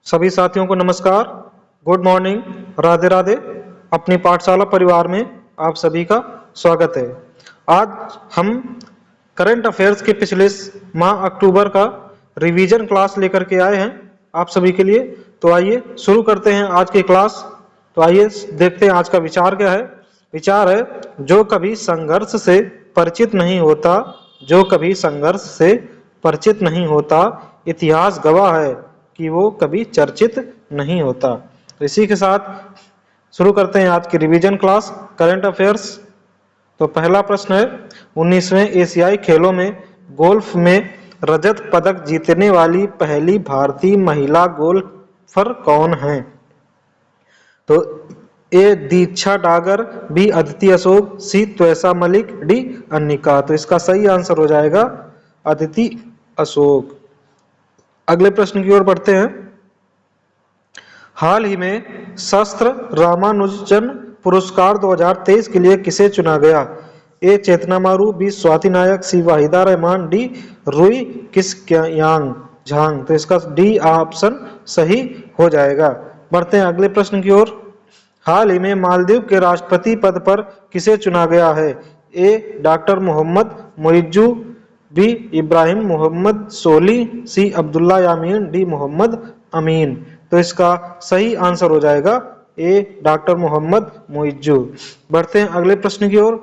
सभी साथियों को नमस्कार, गुड मॉर्निंग, राधे राधे। अपनी पाठशाला परिवार में आप सभी का स्वागत है। आज हम करंट अफेयर्स के पिछले माह अक्टूबर का रिवीजन क्लास लेकर के आए हैं आप सभी के लिए। तो आइए शुरू करते हैं आज की क्लास। तो आइए देखते हैं आज का विचार क्या है। विचार है, जो कभी संघर्ष से परिचित नहीं होता, जो कभी संघर्ष से परिचित नहीं होता, इतिहास गवाह है कि वो कभी चर्चित नहीं होता। तो इसी के साथ शुरू करते हैं आज की रिवीजन क्लास करंट अफेयर्स। तो पहला प्रश्न है, 19वें एशियाई खेलों में गोल्फ में रजत पदक जीतने वाली पहली भारतीय महिला गोल्फर कौन है? तो ए दीक्षा डागर, बी अदिति अशोक, सी त्वैसा मलिक, डी अनिका। तो इसका सही आंसर हो जाएगा अदिति अशोक। अगले प्रश्न की ओर बढ़ते हैं। हाल ही में शास्त्र रामानुजन पुरस्कार 2023 के लिए किसे चुना गया? ए चेतना मारू, बी स्वाति नायक, सी वाहिदा रहमान, डी रुई किसयांग झांग। तो इसका डी ऑप्शन सही हो जाएगा। बढ़ते हैं अगले प्रश्न की ओर। हाल ही में मालदीव के राष्ट्रपति पद पर किसे चुना गया है? ए डॉक्टर मोहम्मद मुइज्जू, बी इब्राहिम मोहम्मद सोली, सी अब्दुल्ला यामीन, डी मोहम्मद अमीन। तो इसका सही आंसर हो जाएगा ए डॉक्टर मोहम्मद मुइज्जू। बढ़ते हैं अगले प्रश्न की ओर।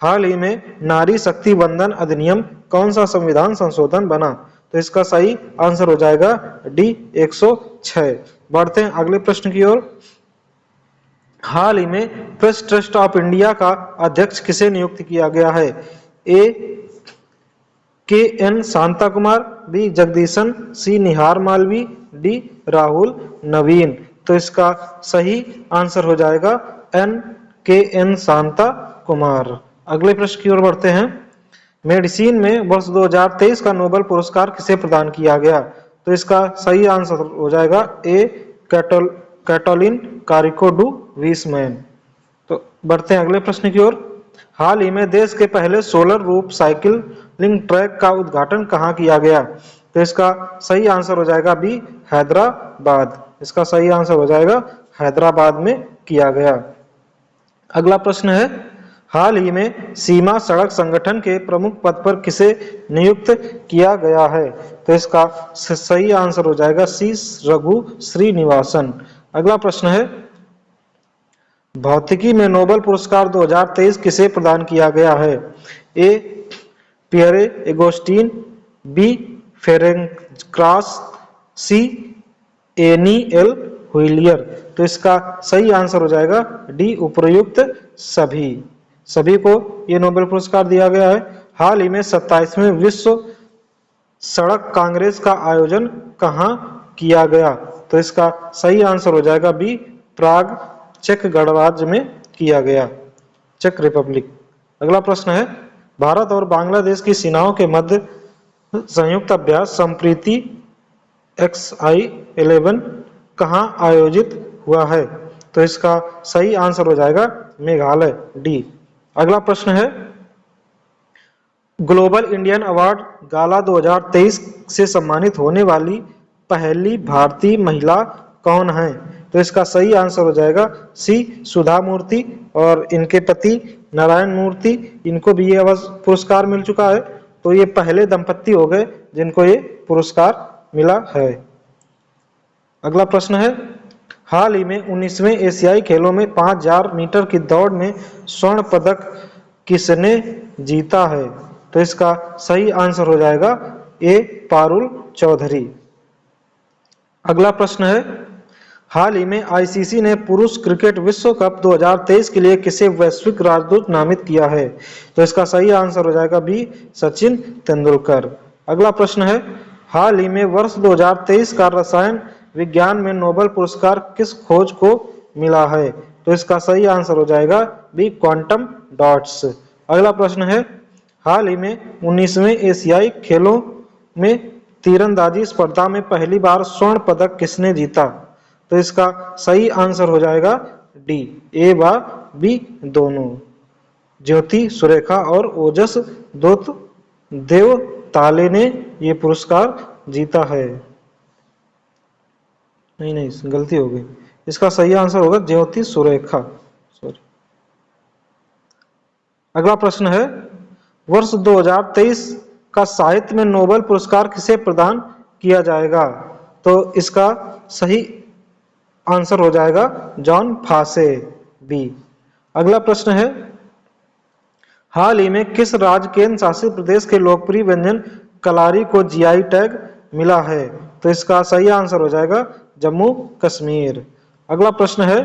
हाल ही में नारी शक्ति वंदन अधिनियम कौन सा संविधान संशोधन बना? तो इसका सही आंसर हो जाएगा डी 106। बढ़ते हैं अगले प्रश्न की ओर। हाल ही में प्रेस ट्रस्ट ऑफ इंडिया का अध्यक्ष किसे नियुक्त किया गया है? ए के एन शांता कुमार, बी जगदीशन, सी निहार मालवी, डी राहुल नवीन। तो इसका सही आंसर हो जाएगा एन शांता कुमार। अगले प्रश्न की ओर बढ़ते हैं। मेडिसिन में वर्ष 2023 का नोबेल पुरस्कार किसे प्रदान किया गया? तो इसका सही आंसर हो जाएगा ए कैटोलिन कारिको डू वीसमैन। तो बढ़ते हैं अगले प्रश्न की ओर। हाल ही में देश के पहले सोलर रूफ साइकिलिंग ट्रैक का उद्घाटन कहाँ किया गया? तो इसका सही आंसर हो जाएगा बी हैदराबाद। इसका सही आंसर हो जाएगा हैदराबाद में किया गया। अगला प्रश्न है, हाल ही में सीमा सड़क संगठन के प्रमुख पद पर किसे नियुक्त किया गया है? तो इसका सही आंसर हो जाएगा सी रघु श्रीनिवासन। अगला प्रश्न है, भौतिकी में नोबेल पुरस्कार 2023 किसे प्रदान किया गया है? ए पियरे एगोस्टीन, बी फेरेंक्रास, सी एनीएल व्हीलियर। तो इसका सही आंसर हो जाएगा डी उपर्युक्त सभी को ये नोबेल पुरस्कार दिया गया है। हाल ही में 27वें विश्व सड़क कांग्रेस का आयोजन कहाँ किया गया? तो इसका सही आंसर हो जाएगा बी प्राग चेक गणराज्य में किया गया, चेक रिपब्लिक। अगला प्रश्न है, भारत और बांग्लादेश की सेनाओं के मध्य संयुक्त अभ्यास संप्रीति XI-11 कहाँ आयोजित हुआ है? तो इसका सही आंसर हो जाएगा मेघालय, डी। अगला प्रश्न है, ग्लोबल इंडियन अवार्ड गाला 2023 से सम्मानित होने वाली पहली भारतीय महिला कौन है? तो इसका सही आंसर हो जाएगा सी सुधा मूर्ति और इनके पति नारायण मूर्ति। इनको भी ये पुरस्कार मिल चुका है। तो ये पहले दंपत्ति हो गए जिनको ये पुरस्कार मिला है। अगला प्रश्न है, हाल ही में 19वें एशियाई खेलों में 5000 मीटर की दौड़ में स्वर्ण पदक किसने जीता है? तो इसका सही आंसर हो जाएगा ए पारुल चौधरी। अगला प्रश्न है, हाल ही में आईसीसी ने पुरुष क्रिकेट विश्व कप 2023 के लिए किसे वैश्विक राजदूत नामित किया है? तो इसका सही आंसर हो जाएगा बी सचिन तेंदुलकर। अगला प्रश्न है, हाल ही में वर्ष 2023 का रसायन विज्ञान में नोबेल पुरस्कार किस खोज को मिला है? तो इसका सही आंसर हो जाएगा बी क्वांटम डॉट्स। अगला प्रश्न है, हाल ही में 19वें एशियाई खेलों में तीरंदाजी स्पर्धा में पहली बार स्वर्ण पदक किसने जीता? तो इसका सही आंसर हो जाएगा डी ए व बी दोनों। ज्योति सुरेखा और ओजस देव ताले ने ये पुरस्कार जीता है। नहीं नहीं, गलती हो गई। इसका सही आंसर होगा ज्योति सुरेखा। सॉरी। अगला प्रश्न है, वर्ष 2023 का साहित्य में नोबेल पुरस्कार किसे प्रदान किया जाएगा? तो इसका सही आंसर हो जाएगा जॉन फासे, बी। अगला प्रश्न है, हाल ही में किस राज्य केंद्र शासित प्रदेश के लोकप्रिय व्यंजन कलारी को जीआई टैग मिला है? तो इसका सही आंसर हो जाएगा जम्मू कश्मीर। अगला प्रश्न है,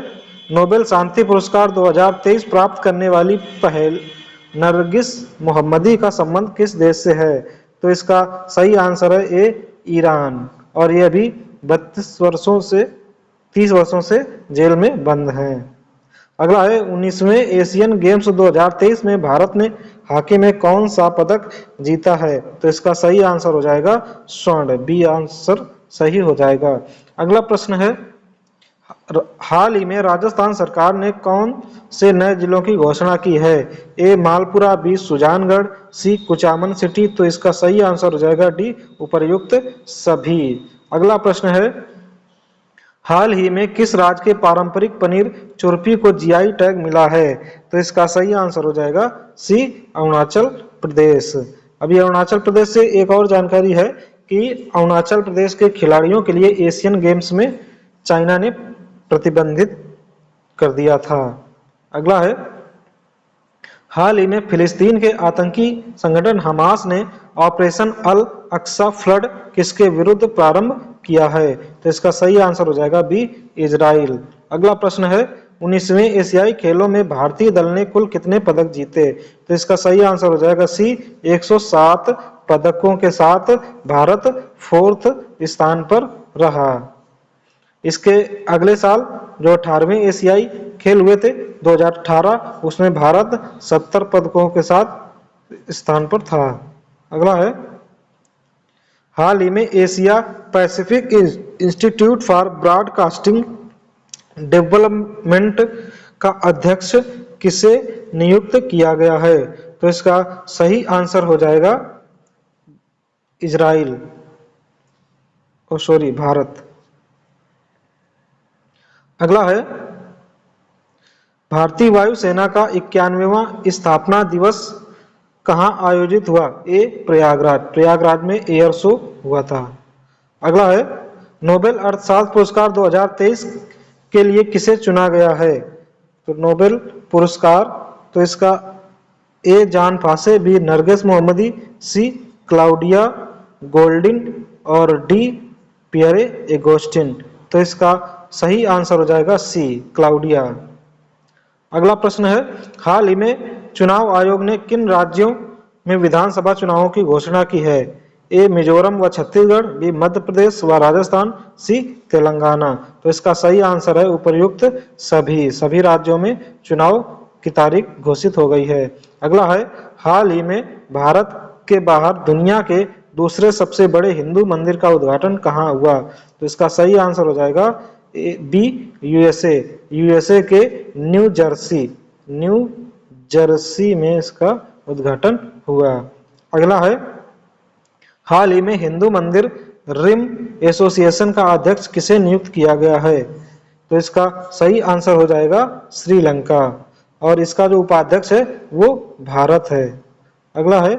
नोबेल शांति पुरस्कार 2023 प्राप्त करने वाली पहल नरगिस मोहम्मदी का संबंध किस देश से है? तो इसका सही आंसर है ए, ईरान, और ये अभी 30 वर्षों से जेल में बंद हैं। अगला है, 19वें एशियन गेम्स 2023 में भारत ने हॉकी में कौन सा पदक जीता है? तो इसका सही आंसर हो जाएगा स्वर्ण, बी आंसर सही हो जाएगा। अगला प्रश्न है, हाल ही में राजस्थान सरकार ने कौन से नए जिलों की घोषणा की है? ए मालपुरा, बी सुजानगढ़, सी कुचामन सिटी। तो इसका सही आंसर हो जाएगा डी उपर्युक्त सभी। अगला प्रश्न है, हाल ही में किस राज्य के पारंपरिक पनीर चुरपी को जीआई टैग मिला है? तो इसका सही आंसर हो जाएगा सी अरुणाचल प्रदेश। अभी अरुणाचल प्रदेश से एक और जानकारी है कि अरुणाचल प्रदेश के खिलाड़ियों के लिए एशियन गेम्स में चाइना ने प्रतिबंधित कर दिया था। अगला है, हाल ही में फिलिस्तीन के आतंकी संगठन हमास ने ऑपरेशन अल अक्सा फ्लड किसके विरुद्ध प्रारंभ किया है? तो इसका सही आंसर हो जाएगा बी, इजराइल। अगला प्रश्न है, 19वें एशियाई खेलों में भारतीय दल ने कुल कितने पदक जीते? तो इसका सही आंसर हो जाएगा सी, 107 पदकों के साथ भारत 4th स्थान पर रहा। इसके अगले साल जो 18वें एशियाई खेल हुए थे 2018, उसमें भारत 70 पदकों के साथ स्थान पर था। अगला है, हाल ही में Asia Pacific institute for broadcasting development का अध्यक्ष किसे नियुक्त किया गया है? तो इसका सही आंसर हो जाएगा इजराइल, भारत। अगला है, भारतीय वायुसेना का 91वां स्थापना दिवस कहां आयोजित हुआ? ए प्रयागराज, प्रयागराज में एयर शो हुआ था। अगला है, नोबेल अर्थशास्त्र पुरस्कार 2023 के लिए किसे चुना गया है? तो नोबेल पुरस्कार, तो इसका ए जॉन फासे, बी नरगिस मोहम्मदी, सी क्लाउडिया गोल्डिन और डी पियरे एगोस्टिन। तो इसका सही आंसर हो जाएगा सी, क्लाउडिया। अगला प्रश्न है, हाल ही में चुनाव आयोग ने किन राज्यों में विधानसभा चुनावों की घोषणा की है? ए मिजोरम व छत्तीसगढ़, बी मध्य प्रदेश व राजस्थान, सी तेलंगाना। तो इसका सही आंसर है उपर्युक्त सभी राज्यों में चुनाव की तारीख घोषित हो गई है। अगला है, हाल ही में भारत के बाहर दुनिया के दूसरे सबसे बड़े हिंदू मंदिर का उद्घाटन कहाँ हुआ? तो इसका सही आंसर हो जाएगा बी यूएसए के न्यू जर्सी में इसका उद्घाटन हुआ। अगला है, हाल ही में हिंदू मंदिर रिम एसोसिएशन का अध्यक्ष किसे नियुक्त किया गया है? तो इसका सही आंसर हो जाएगा श्रीलंका, और इसका जो उपाध्यक्ष है वो भारत है। अगला है,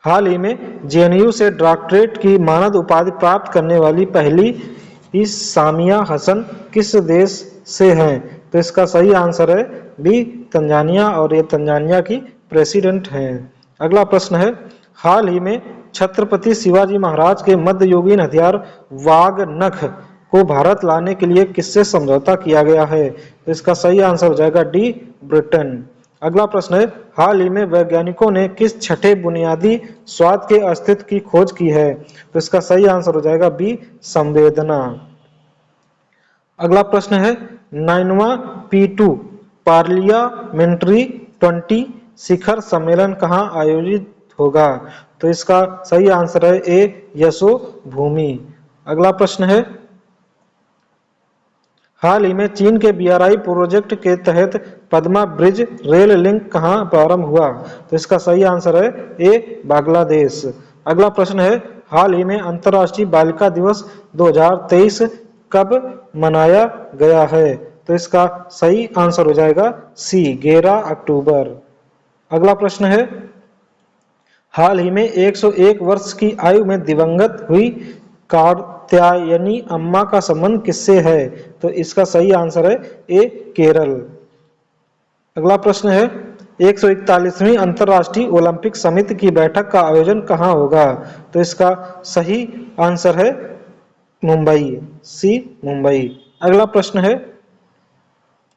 हाल ही में जेएनयू से डॉक्टरेट की मानद उपाधि प्राप्त करने वाली पहली सामिया हसन किस देश से हैं? तो इसका सही आंसर है बी तंजानिया, और ये तंजानिया की प्रेसिडेंट हैं। अगला प्रश्न है, हाल ही में छत्रपति शिवाजी महाराज के मध्ययुगीन हथियार वाघ नख को भारत लाने के लिए किससे समझौता किया गया है? तो इसका सही आंसर हो जाएगा डी ब्रिटेन। अगला प्रश्न है, हाल ही में वैज्ञानिकों ने किस छठे बुनियादी स्वाद के अस्तित्व की खोज की है? तो इसका सही आंसर हो जाएगा बी संवेदना। अगला प्रश्न है, 9वां P2 पार्लियामेंट्री 20 शिखर सम्मेलन कहां आयोजित होगा? तो इसका सही आंसर है ए यशो भूमि। अगला प्रश्न है, हाल ही में चीन के BRI प्रोजेक्ट के तहत पद्मा ब्रिज रेल लिंक कहां प्रारंभ हुआ? तो इसका सही आंसर है ए बांग्लादेश। अगला प्रश्न है, हाल ही में अंतर्राष्ट्रीय बालिका दिवस 2023 कब मनाया गया है? तो इसका सही आंसर हो जाएगा सी, 11 अक्टूबर। अगला प्रश्न है, हाल ही में 101 वर्ष की आयु में दिवंगत हुई कात्यायनी अम्मा का संबंध किससे है? तो इसका सही आंसर है ए, केरल। अगला प्रश्न है, 141वीं अंतर्राष्ट्रीय ओलंपिक समिति की बैठक का आयोजन कहाँ होगा? तो इसका सही आंसर है मुंबई, सी, मुंबई। अगला प्रश्न है,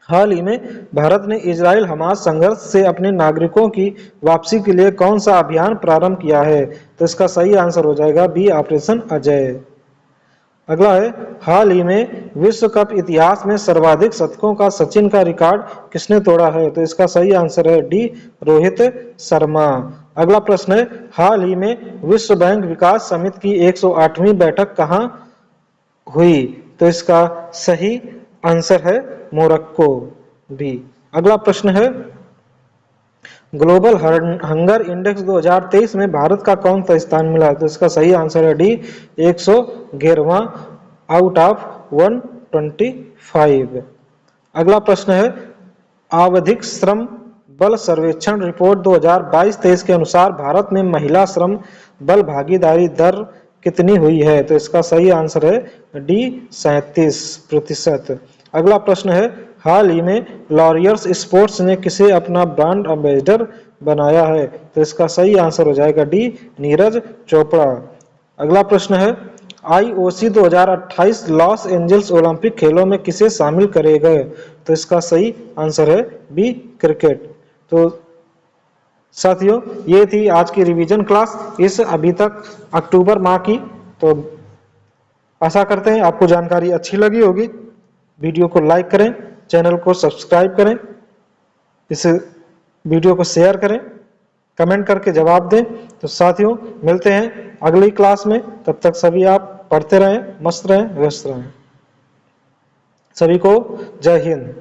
हाल ही में भारत ने इजराइल हमास संघर्ष से अपने नागरिकों की वापसी के लिए कौन सा अभियान प्रारंभ किया है? तो इसका सही आंसर हो जाएगा बी, ऑपरेशन अजय। अगला है, हाल ही में विश्व कप इतिहास में सर्वाधिक शतकों का सचिन का रिकॉर्ड किसने तोड़ा है? तो इसका सही आंसर है डी, रोहित शर्मा। अगला प्रश्न है, हाल ही में विश्व बैंक विकास समिति की 108वीं बैठक कहाँ हुई? तो इसका सही आंसर है मोरक्को, बी। अगला प्रश्न है, ग्लोबल हंगर इंडेक्स 2023 में भारत का कौन सा स्थान मिला? तो इसका सही आंसर है डी, 111वां आउट ऑफ 125। अगला प्रश्न है, आवधिक श्रम बल सर्वेक्षण रिपोर्ट 2022-23 के अनुसार भारत में महिला श्रम बल भागीदारी दर कितनी हुई है? तो इसका सही आंसर है डी, 37%। अगला प्रश्न है, हाल ही में लॉरियर्स स्पोर्ट्स ने किसे अपना ब्रांड एम्बेसडर बनाया है? तो इसका सही आंसर हो जाएगा डी, नीरज चोपड़ा। अगला प्रश्न है, आईओसी 2028 लॉस एंजल्स ओलंपिक खेलों में किसे शामिल करेगा? तो इसका सही आंसर है बी, क्रिकेट। तो साथियों, ये थी आज की रिवीजन क्लास इस अभी तक अक्टूबर माह की। तो आशा करते हैं आपको जानकारी अच्छी लगी होगी। वीडियो को लाइक करें, चैनल को सब्सक्राइब करें, इस वीडियो को शेयर करें, कमेंट करके जवाब दें। तो साथियों, मिलते हैं अगली क्लास में। तब तक सभी आप पढ़ते रहें, मस्त रहें, व्यस्त रहें। सभी को जय हिंद।